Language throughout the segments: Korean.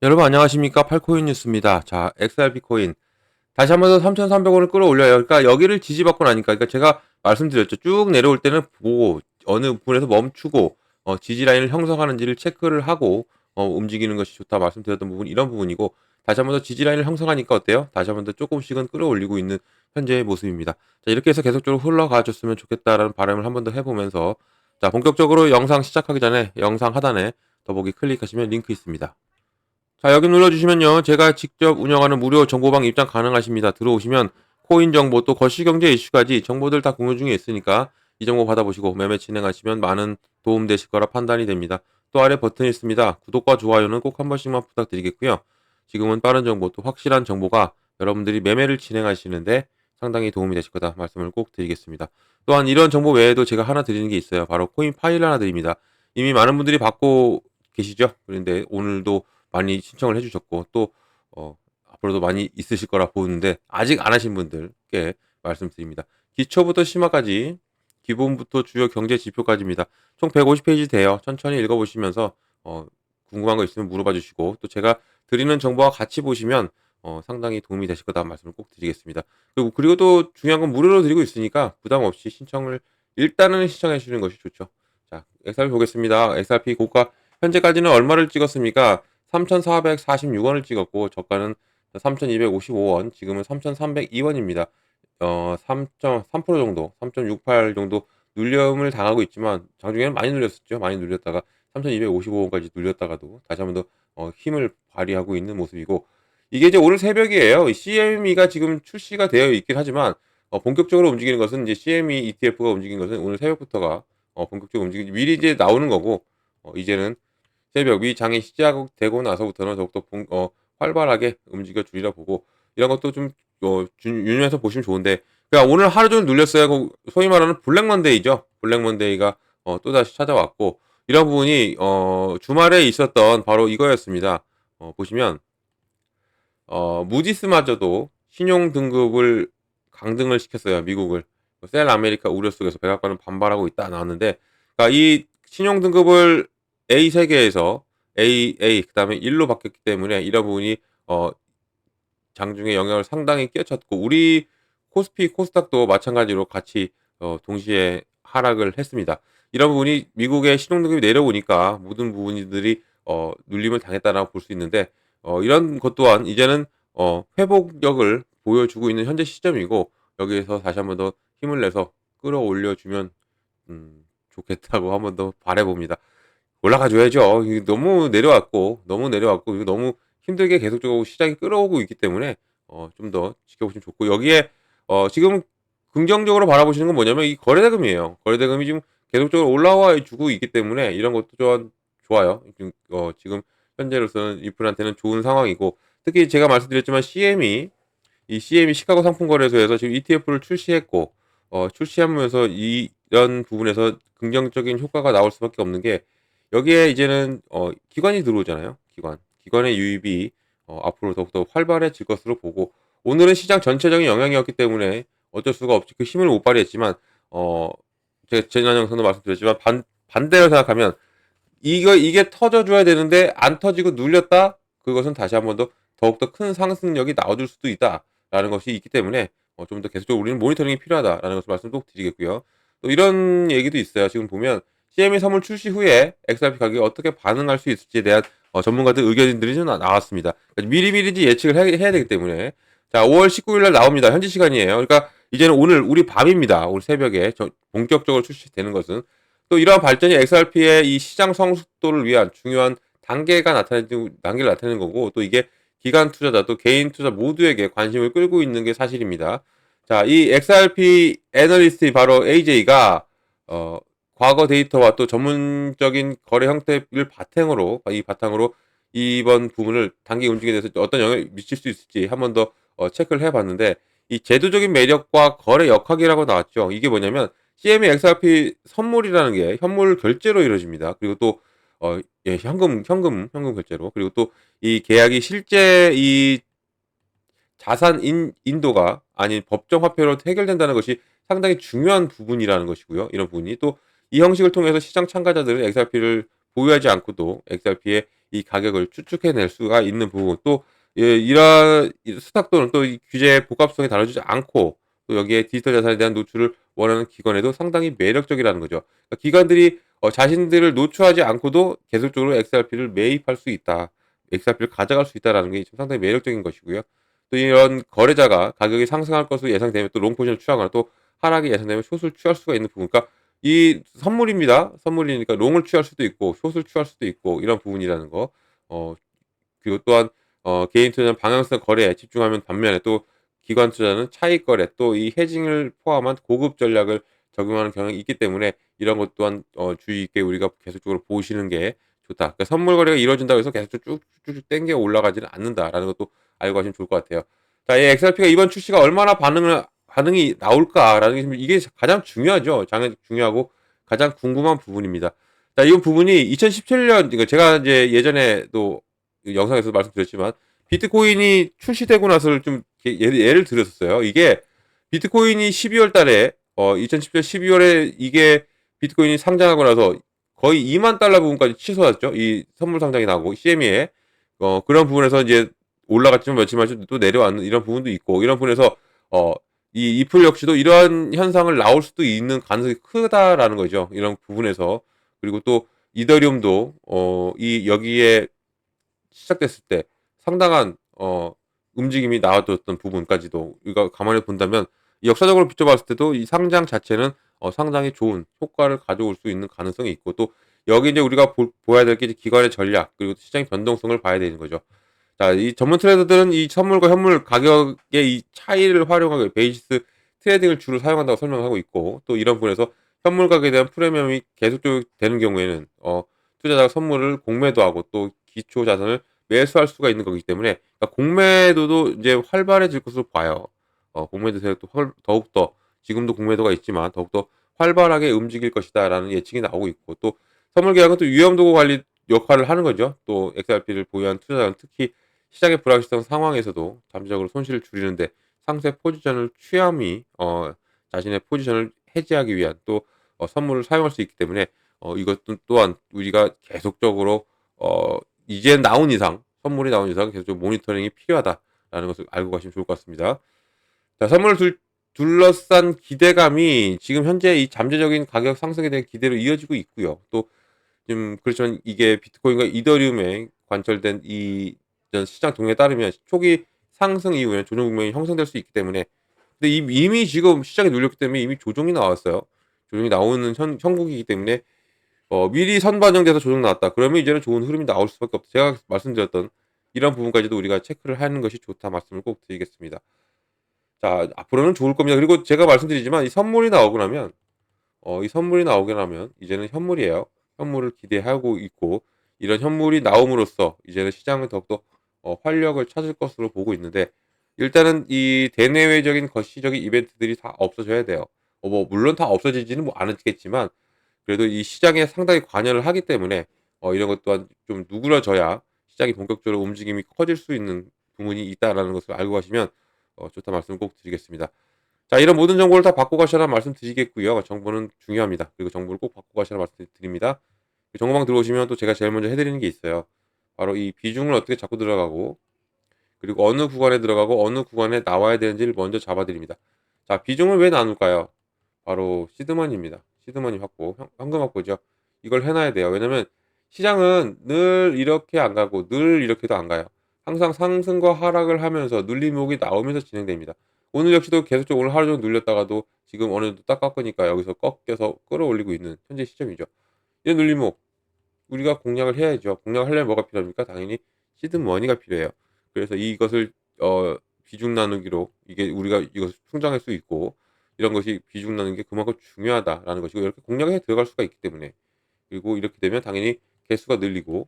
여러분 안녕하십니까? 팔코인 뉴스입니다. 자, XRP 코인 다시 한번 더 3,300원을 끌어올려요. 그러니까 여기를 지지받고 나니까, 그러니까 제가 말씀드렸죠. 쭉 내려올 때는 보고 어느 부분에서 멈추고 지지 라인을 형성하는지를 체크를 하고 움직이는 것이 좋다 말씀드렸던 부분, 이런 부분이고, 다시 한번 더 지지 라인을 형성하니까 어때요? 다시 한번 더 조금씩은 끌어올리고 있는 현재의 모습입니다. 자, 이렇게 해서 계속적으로 흘러가 줬으면 좋겠다라는 바람을 한번 더 해보면서, 자, 본격적으로 영상 시작하기 전에 영상 하단에 더보기 클릭하시면 링크 있습니다. 자, 여기 눌러주시면요, 제가 직접 운영하는 무료 정보방 입장 가능하십니다. 들어오시면 코인 정보, 또 거시경제 이슈까지 정보들 다 공유 중에 있으니까 이 정보 받아보시고 매매 진행하시면 많은 도움 되실 거라 판단이 됩니다. 또 아래 버튼이 있습니다. 구독과 좋아요는 꼭 한 번씩만 부탁드리겠고요. 지금은 빠른 정보, 또 확실한 정보가 여러분들이 매매를 진행하시는데 상당히 도움이 되실 거다 말씀을 꼭 드리겠습니다. 또한 이런 정보 외에도 제가 하나 드리는 게 있어요. 바로 코인 파일 하나 드립니다. 이미 많은 분들이 받고 계시죠? 그런데 오늘도 많이 신청을 해주셨고, 또 앞으로도 많이 있으실 거라 보는데 아직 안 하신 분들께 말씀드립니다. 기초부터 심화까지, 기본부터 주요 경제 지표까지입니다. 총 150페이지 돼요. 천천히 읽어보시면서 궁금한 거 있으면 물어봐 주시고, 또 제가 드리는 정보와 같이 보시면 상당히 도움이 되실 거다 말씀을 꼭 드리겠습니다. 그리고 또 중요한 건 무료로 드리고 있으니까 부담 없이 신청을 일단은 신청해 주시는 것이 좋죠. 자, XRP 보겠습니다. XRP 고가 현재까지는 얼마를 찍었습니까? 3,446원을 찍었고, 저가는 3,255원, 지금은 3,302원입니다. 3.3% 정도, 3.68 정도 눌림을 당하고 있지만, 장중에는 많이 눌렸었죠. 많이 눌렸다가 3,255원까지 눌렸다가도 다시 한번 더 힘을 발휘하고 있는 모습이고, 이게 이제 오늘 새벽이에요. CME가 지금 출시가 되어 있긴 하지만 본격적으로 움직이는 것은, 이제 CME ETF가 움직인 것은 오늘 새벽부터가 본격적으로 움직이지, 미리 이제 나오는 거고, 이제는 새벽 미 장이 시작되고 나서부터는 더욱더 활발하게 움직여 주리라 보고, 이런 것도 좀 유념해서 보시면 좋은데, 그러니까 오늘 하루 종일 눌렸어요. 소위 말하는 블랙 먼데이죠. 블랙 먼데이가 또다시 찾아왔고, 이런 부분이 주말에 있었던 바로 이거였습니다. 보시면 무디스마저도 신용 등급을 강등을 시켰어요. 미국을. 셀 아메리카 우려 속에서 백악관은 반발하고 있다 나왔는데, 그러니까 이 신용 등급을 A 세계에서 AA 그다음에 1로 바뀌었기 때문에 이런 부분이 장중에 영향을 상당히 끼쳤고, 우리 코스피 코스닥도 마찬가지로 같이 동시에 하락을 했습니다. 이런 부분이 미국의 신용 등급이 내려오니까 모든 부분들이 눌림을 당했다라고 볼 수 있는데, 이런 것 또한 이제는 회복력을 보여주고 있는 현재 시점이고, 여기에서 다시 한번 더 힘을 내서 끌어올려 주면 좋겠다고 한번 더 바라봅니다. 올라가 줘야죠. 너무 내려왔고, 이거 너무 힘들게 계속적으로 시장이 끌어오고 있기 때문에 좀 더 지켜보시면 좋고, 여기에 지금 긍정적으로 바라보시는 건 뭐냐면 이 거래대금이에요. 거래대금이 지금 계속적으로 올라와 주고 있기 때문에 이런 것도 좀 좋아요. 지금 현재로서는 이분한테는 좋은 상황이고, 특히 제가 말씀드렸지만 이 CME 시카고 상품거래소에서 지금 ETF를 출시했고, 출시하면서 이런 부분에서 긍정적인 효과가 나올 수밖에 없는 게, 여기에 이제는 기관이 들어오잖아요. 기관의 유입이 앞으로 더욱더 활발해질 것으로 보고, 오늘은 시장 전체적인 영향이었기 때문에 어쩔 수가 없이 그 힘을 못 발휘했지만, 제가 지난 영상도 말씀드렸지만 반대로 생각하면, 이게 터져줘야 되는데 안 터지고 눌렸다? 그것은 다시 한번 더 더욱더 큰 상승력이 나와줄 수도 있다라는 것이 있기 때문에 좀 더 계속적으로 우리는 모니터링이 필요하다라는 것을 말씀 꼭 드리겠고요. 또 이런 얘기도 있어요. 지금 보면 CME 선물 출시 후에 XRP 가격이 어떻게 반응할 수 있을지에 대한 전문가들 의견들이 좀 나왔습니다. 그러니까 미리미리 예측을 해야 되기 때문에, 자, 5월 19일 날 나옵니다. 현지 시간이에요. 그러니까 이제는 오늘 우리 밤입니다. 오늘 새벽에 본격적으로 출시되는 것은, 또 이러한 발전이 XRP의 이 시장 성숙도를 위한 중요한 단계를 나타내는 거고, 또 이게 기관 투자자 또 개인 투자 모두에게 관심을 끌고 있는 게 사실입니다. 자, 이 XRP 애널리스트 바로 AJ가 과거 데이터와 또 전문적인 거래 형태를 바탕으로 이번 부분을 단기 움직임에 대해서 어떤 영향을 미칠 수 있을지 한번 더 체크를 해봤는데, 이 제도적인 매력과 거래 역학이라고 나왔죠. 이게 뭐냐면 CME XRP 선물이라는 게 현물 결제로 이루어집니다. 그리고 또 현금 결제로. 그리고 또 이 계약이 실제 이 자산 인도가 아닌 법정 화폐로 해결된다는 것이 상당히 중요한 부분이라는 것이고요. 이런 부분이 또 이 형식을 통해서 시장 참가자들은 XRP를 보유하지 않고도 XRP의 이 가격을 추측해낼 수가 있는 부분 또 이러한 수탁 또는 또 이 규제의 복합성이 다뤄지지 않고 또 여기에 디지털 자산에 대한 노출을 원하는 기관에도 상당히 매력적이라는 거죠. 그러니까 기관들이 자신들을 노출하지 않고도 계속적으로 XRP를 매입할 수 있다. XRP를 가져갈 수 있다라는 게 상당히 매력적인 것이고요. 또 이런 거래자가 가격이 상승할 것으로 예상되면 또 롱 포지션을 취하거나 또 하락이 예상되면 숏을 취할 수가 있는 부분. 그러니까 이 선물입니다. 선물이니까 롱을 취할 수도 있고 숏을 취할 수도 있고 이런 부분이라는 거. 어 그리고 또한 개인 투자는 방향성 거래에 집중하면 반면에 또 기관 투자는 차익 거래 또 이 헤징을 포함한 고급 전략을 적용하는 경향이 있기 때문에 이런 것 또한 주의 있게 우리가 계속적으로 보시는 게 좋다. 그러니까 선물 거래가 이루어진다고 해서 계속 쭉쭉쭉 땡겨 올라가지는 않는다라는 것도 알고 가시면 좋을 것 같아요. 자, 이 XRP가 이번 출시가 얼마나 반응이 나올까라는 게 이게 가장 중요하죠. 중요하고 가장 궁금한 부분입니다. 자, 이 부분이 2017년 그러니까 제가 이제 예전에도 영상에서 말씀드렸지만 비트코인이 출시되고 나서를 좀 예를 들었었어요. 이게 비트코인이 12월 달에 2017년 12월에 이게 비트코인이 상장하고 나서 거의 2만 달러 부분까지 치솟았죠. 이 선물 상장이 나오고 CME에 그런 부분에서 이제 올라갔지만 며칠 만에 또 내려왔는 이런 부분도 있고 이런 부분에서 어, 이 이플 역시도 이러한 현상을 나올 수도 있는 가능성이 크다라는 거죠. 이런 부분에서 그리고 또 이더리움도 이 여기에 시작됐을 때 상당한 움직임이 나와줬던 부분까지도 우리가 감안해 본다면 역사적으로 비춰봤을 때도 이 상장 자체는 상당히 좋은 효과를 가져올 수 있는 가능성이 있고 또 여기 이제 우리가 보야 될 게 기관의 전략 그리고 시장의 변동성을 봐야 되는 거죠. 자, 이 전문 트레이더들은 이 선물과 현물 가격의 이 차이를 활용하고 베이시스 트레이딩을 주로 사용한다고 설명하고 있고 또 이런 부분에서 현물 가격에 대한 프리미엄이 계속적으로 되는 경우에는 투자자가 선물을 공매도 하고 또 기초 자산을 매수할 수가 있는 거기 때문에 그러니까 공매도도 이제 활발해질 것으로 봐요. 공매도 세력도 더욱더 지금도 공매도가 있지만 더욱더 활발하게 움직일 것이다라는 예측이 나오고 있고 또 선물 계약은 또 위험도구 관리 역할을 하는 거죠. 또 XRP를 보유한 투자자는 특히 시장의 불확실성 상황에서도 잠재적으로 손실을 줄이는데 상세 포지션을 취함이 자신의 포지션을 해지하기 위한 또 선물을 사용할 수 있기 때문에 이것도 또한 우리가 계속적으로 이제 나온 이상 선물이 나온 이상 계속 모니터링이 필요하다라는 것을 알고 가시면 좋을 것 같습니다. 자, 선물을 둘러싼 기대감이 지금 현재 이 잠재적인 가격 상승에 대한 기대로 이어지고 있고요. 또 지금 그렇지만 이게 비트코인과 이더리움에 관철된 이 시장 동향에 따르면 초기 상승 이후에 조정 국면이 형성될 수 있기 때문에 근데 이미 지금 시장에 눌렸기 때문에 이미 조정이 나왔어요. 조정이 나오는 형국이기 때문에 미리 선반영돼서 조정 나왔다. 그러면 이제는 좋은 흐름이 나올 수밖에 없다. 제가 말씀드렸던 이런 부분까지도 우리가 체크를 하는 것이 좋다 말씀을 꼭 드리겠습니다. 자, 앞으로는 좋을 겁니다. 그리고 제가 말씀드리지만 이 선물이 나오고 나면 이 선물이 나오게 나면 이제는 현물이에요. 현물을 기대하고 있고 이런 현물이 나옴으로써 이제는 시장은 더욱더 활력을 찾을 것으로 보고 있는데 일단은 이 대내외적인 거시적인 이벤트들이 다 없어져야 돼요. 뭐 물론 다 없어지지는 뭐 않겠지만 그래도 이 시장에 상당히 관여를 하기 때문에 이런 것 또한 좀 누그러져야 시장이 본격적으로 움직임이 커질 수 있는 부분이 있다라는 것을 알고 가시면 좋다 말씀 꼭 드리겠습니다. 자, 이런 모든 정보를 다 받고 가시라는 말씀 드리겠고요. 정보는 중요합니다. 그리고 정보를 꼭 받고 가시라는 말씀 드립니다. 정보방 들어오시면 또 제가 제일 먼저 해드리는 게 있어요. 바로 이 비중을 어떻게 잡고 들어가고 그리고 어느 구간에 들어가고 어느 구간에 나와야 되는지를 먼저 잡아드립니다. 자, 비중을 왜 나눌까요? 바로 시드머니입니다. 시드머니 확보, 현금 확보죠. 이걸 해놔야 돼요. 왜냐면 시장은 늘 이렇게 안 가고 늘 이렇게도 안 가요. 항상 상승과 하락을 하면서 눌림목이 나오면서 진행됩니다. 오늘 역시도 계속적으로 오늘 하루 종일 눌렸다가도 지금 어느 정도 딱 깎으니까 여기서 꺾여서 끌어올리고 있는 현재 시점이죠. 이런 눌림목 우리가 공략을 해야죠. 공략을 하려면 뭐가 필요합니까? 당연히 시드머니가 필요해요. 그래서 이것을 비중 나누기로 이게 우리가 이것을 충당할 수 있고 이런 것이 비중 나누는 게 그만큼 중요하다라는 것이고 이렇게 공략에 들어갈 수가 있기 때문에 그리고 이렇게 되면 당연히 개수가 늘리고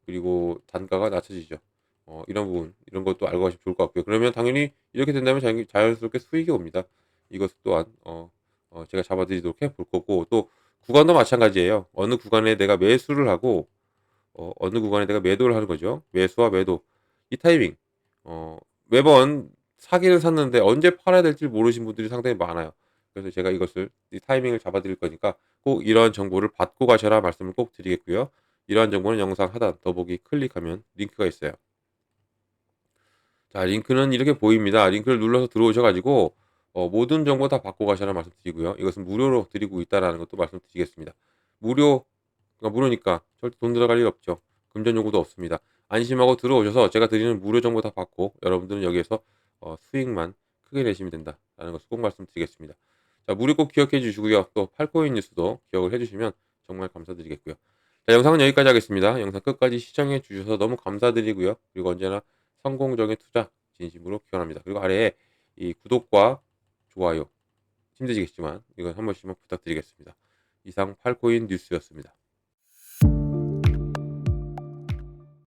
그리고 단가가 낮춰지죠. 이런 부분 이런 것도 알고 가시면 좋을 것 같고요. 그러면 당연히 이렇게 된다면 자연스럽게 수익이 옵니다. 이것 또한 제가 잡아드리도록 해 볼 거고 또 구간도 마찬가지예요. 어느 구간에 내가 매수를 하고 어느 구간에 내가 매도를 하는 거죠. 매수와 매도 이 타이밍 매번 사기는 샀는데 언제 팔아야 될지 모르신 분들이 상당히 많아요. 그래서 제가 이것을 이 타이밍을 잡아 드릴 거니까 꼭 이러한 정보를 받고 가셔라 말씀을 꼭 드리겠고요. 이러한 정보는 영상 하단 더보기 클릭하면 링크가 있어요. 자, 링크는 이렇게 보입니다. 링크를 눌러서 들어오셔 가지고 모든 정보 다 받고 가셔라 말씀드리고요. 이것은 무료로 드리고 있다라는 것도 말씀드리겠습니다. 무료 그러니까 무료니까 절대 돈 들어갈 일 없죠. 금전 요구도 없습니다. 안심하고 들어오셔서 제가 드리는 무료 정보 다 받고 여러분들은 여기에서 수익만 크게 내시면 된다라는 것을 꼭 말씀드리겠습니다. 자, 무료 꼭 기억해 주시고요. 또 팔코인 뉴스도 기억을 해 주시면 정말 감사드리겠고요. 자, 영상은 여기까지 하겠습니다. 영상 끝까지 시청해 주셔서 너무 감사드리고요. 그리고 언제나 성공적인 투자 진심으로 기원합니다. 그리고 아래에 이 구독과 좋아요 힘드시겠지만 이건 한 번씩만 부탁드리겠습니다. 이상 팔코인 뉴스였습니다.